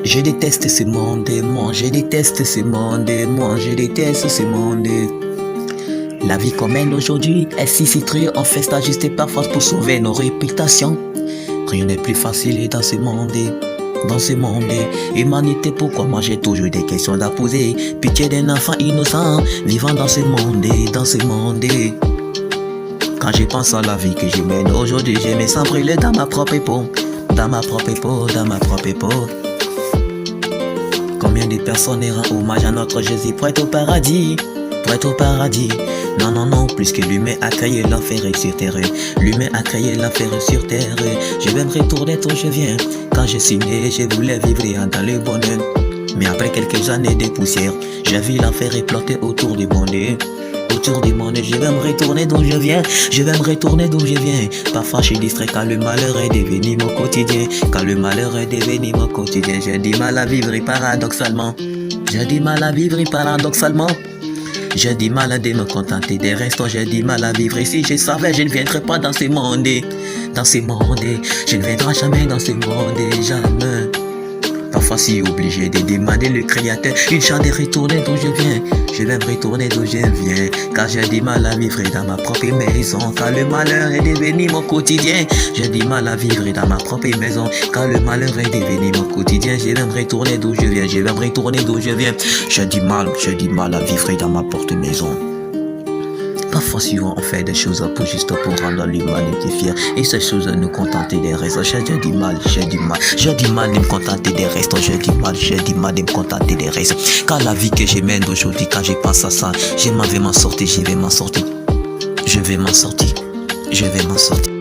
Je déteste ce monde, moi je déteste ce monde, moi je déteste ce monde. La vie comme elle aujourd'hui est si citrée, on fait s'ajuster parfois pour sauver nos réputations. Rien n'est plus facile dans ce monde. Dans ce monde, humanité, pourquoi moi j'ai toujours des questions à poser. Pitié d'un enfant innocent, vivant dans ce monde, dans ce monde. Quand je pense à la vie que je mène aujourd'hui, je me sens brûler dans ma propre peau. Dans ma propre peau, dans ma propre peau. Combien de personnes rendent hommage à notre Jésus, prêt au paradis, prêt au paradis. Non, non, non, plus que l'humain a créé l'enfer sur terre. L'humain a créé l'enfer sur terre. Je vais me retourner d'où je viens. Quand je suis né, je voulais vivre dans le bonheur. Mais après quelques années de poussière, j'ai vu l'enfer éclater autour du monde. Autour du monde, je vais me retourner d'où je viens. Je vais me retourner d'où je viens. Parfois je suis distrait quand le malheur est devenu mon quotidien. Quand le malheur est devenu mon quotidien, j'ai du mal à vivre paradoxalement. J'ai du mal à vivre paradoxalement. J'ai du mal à me contenter des restes, j'ai du mal à vivre. Si je savais, je ne viendrais pas dans ce monde. Dans ce monde, je ne viendrai jamais dans ce monde, jamais. Parfois, si obligé de demander le Créateur une chance de retourner d'où je viens. Je vais me retourner d'où je viens, car j'ai du mal à vivre dans ma propre maison. Car le malheur est devenu mon quotidien. J'ai du mal à vivre dans ma propre maison, car le malheur est devenu mon quotidien. Je vais me retourner d'où je viens, je vais me retourner d'où je viens. J'ai du mal à vivre dans ma propre maison. Parfois souvent on fait des choses pour juste pour rendre l'humanité fière. Et ces choses nous contenter des restes. J'ai du mal de me contenter des restes. J'ai du mal de me contenter des restes. Car la vie que je mène aujourd'hui, quand je pense à ça, je vais m'en sortir, je vais m'en sortir. Je vais m'en sortir.